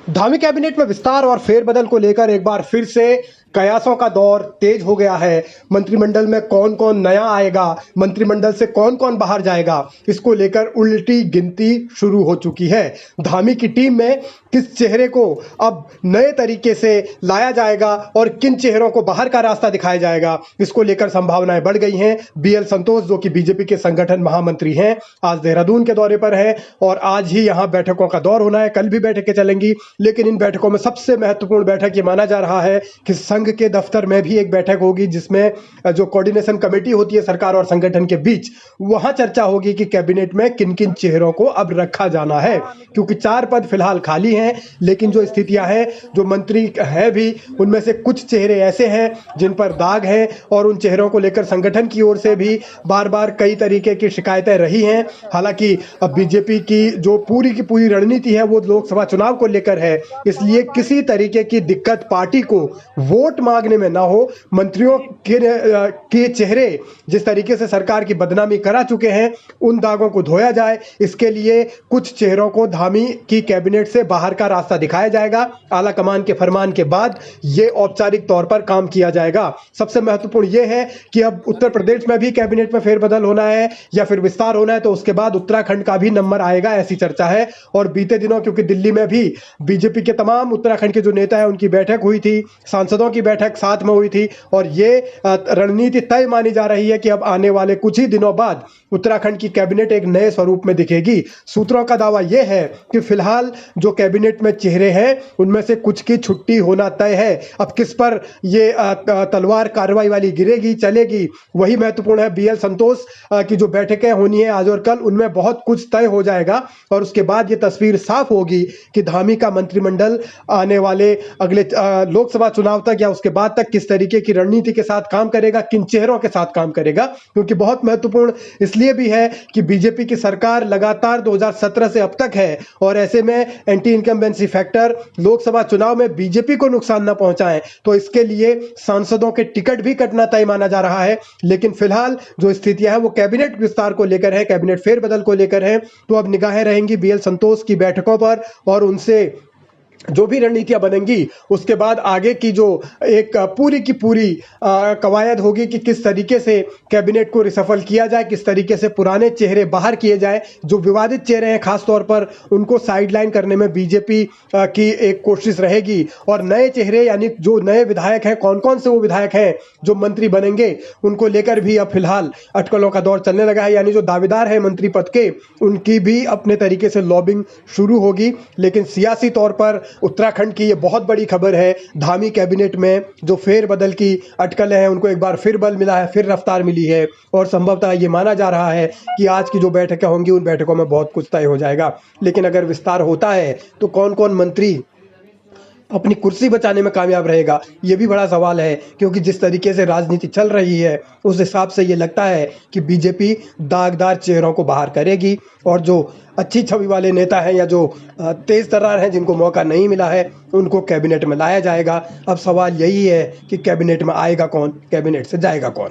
Dhami cabinet में विस्तार और फेरबदल को लेकर एक बार फिर से कयासों का दौर तेज हो गया है। मंत्रिमंडल में कौन कौन नया आएगा, मंत्रिमंडल से कौन कौन बाहर जाएगा, इसको लेकर उल्टी गिनती शुरू हो चुकी है। धामी की टीम में किस चेहरे को अब नए तरीके से लाया जाएगा और किन चेहरों को बाहर का रास्ता दिखाया जाएगा, इसको लेकर संभावनाएं बढ़ गई हैं। बीएल संतोष जो कि बीजेपी के संगठन महामंत्री हैं, आज देहरादून के दौरे पर हैं और आज ही यहां बैठकों का दौर होना है। कल भी बैठकें चलेंगी, लेकिन इन बैठकों में सबसे महत्वपूर्ण बैठक ये माना जा रहा है कि संघ के दफ्तर में भी एक बैठक होगी, जिसमें जो कोऑर्डिनेशन कमेटी होती है सरकार और संगठन के बीच, वहां चर्चा होगी कि कैबिनेट में किन किन चेहरों को अब रखा जाना है। क्योंकि 4 पद फिलहाल खाली हैं, लेकिन जो स्थितियां हैं, जो मंत्री हैं भी, उनमें से कुछ चेहरे ऐसे हैं जिन पर दाग है और उन चेहरों को लेकर संगठन की ओर से भी बार बार कई तरीके की शिकायतें रही हैं। हालांकि अब बीजेपी की जो पूरी की पूरी रणनीति है वो लोकसभा चुनाव को लेकर है, इसलिए किसी तरीके की दिक्कत पार्टी को वोट मांगने में ना हो। मंत्रियों के चेहरे जिस तरीके से सरकार की बदनामी करा चुके हैं, उन दागों को धोया जाए, इसके लिए कुछ चेहरों को धामी की कैबिनेट से बाहर का रास्ता दिखाया जाएगा। आला कमान के फरमान के बाद यह औपचारिक तौर पर काम किया जाएगा। सबसे महत्वपूर्ण यह है कि अब उत्तर प्रदेश में भी कैबिनेट में फेरबदल होना है या फिर विस्तार होना है, तो उसके बाद उत्तराखंड का भी नंबर आएगा, ऐसी चर्चा है। और बीते दिनों क्योंकि दिल्ली में भी बीजेपी के तमाम उत्तराखंड के जो नेता हैं उनकी बैठक हुई थी, सांसदों की बैठक साथ में हुई थी, और ये रणनीति तय मानी जा रही है कि अब आने वाले कुछ ही दिनों बाद उत्तराखंड की कैबिनेट एक नए स्वरूप में दिखेगी। सूत्रों का दावा यह है कि फिलहाल जो कैबिनेट में चेहरे हैं उनमें से कुछ की छुट्टी होना तय है। अब किस पर ये तलवार कार्रवाई वाली गिरेगी, चलेगी, वही महत्वपूर्ण है। बीएल संतोष की जो बैठकें होनी है आज और कल, उनमें बहुत कुछ तय हो जाएगा और उसके बाद ये तस्वीर साफ होगी कि धामी का मंत्रिमंडल आने वाले अगले लोकसभा चुनाव तक या उसके बाद तक किस तरीके की रणनीति के साथ काम करेगा, किन चेहरों के साथ काम करेगा। क्योंकि बहुत महत्वपूर्ण इसलिए भी है कि बीजेपी की सरकार लगातार 2017 से अब तक है और ऐसे में एंटी इनकम्बेंसी फैक्टर लोकसभा चुनाव में बीजेपी को नुकसान न पहुंचाए, तो इसके लिए सांसदों के टिकट भी कटना तय माना जा रहा है। लेकिन फिलहाल जो स्थितियां हैं वो कैबिनेट विस्तार को लेकर है, कैबिनेट फेरबदल को लेकर है। तो अब निगाहें रहेंगी बीएल संतोष की बैठकों पर और उनसे जो भी रणनीतियां बनेंगी उसके बाद आगे की जो एक पूरी की पूरी कवायद होगी कि किस तरीके से कैबिनेट को रिसफल किया जाए, किस तरीके से पुराने चेहरे बाहर किए जाए। जो विवादित चेहरे हैं खास तौर पर उनको साइडलाइन करने में बीजेपी की एक कोशिश रहेगी और नए चेहरे यानी जो नए विधायक हैं, कौन कौन से वो विधायक हैं जो मंत्री बनेंगे, उनको लेकर भी अब फिलहाल अटकलों का दौर चलने लगा है। यानी जो दावेदार है मंत्री पद के, उनकी भी अपने तरीके से लॉबिंग शुरू होगी। लेकिन सियासी तौर पर उत्तराखंड की ये बहुत बड़ी खबर है। धामी कैबिनेट में जो फेरबदल की अटकलें हैं उनको एक बार फिर बल मिला है, फिर रफ्तार मिली है और संभवतः ये माना जा रहा है कि आज की जो बैठकें होंगी उन बैठकों में बहुत कुछ तय हो जाएगा। लेकिन अगर विस्तार होता है तो कौन कौन मंत्री अपनी कुर्सी बचाने में कामयाब रहेगा, ये भी बड़ा सवाल है। क्योंकि जिस तरीके से राजनीति चल रही है उस हिसाब से ये लगता है कि बीजेपी दागदार चेहरों को बाहर करेगी और जो अच्छी छवि वाले नेता हैं या जो तेज तर्रार हैं जिनको मौका नहीं मिला है उनको कैबिनेट में लाया जाएगा। अब सवाल यही है कि कैबिनेट में आएगा कौन, कैबिनेट से जाएगा कौन।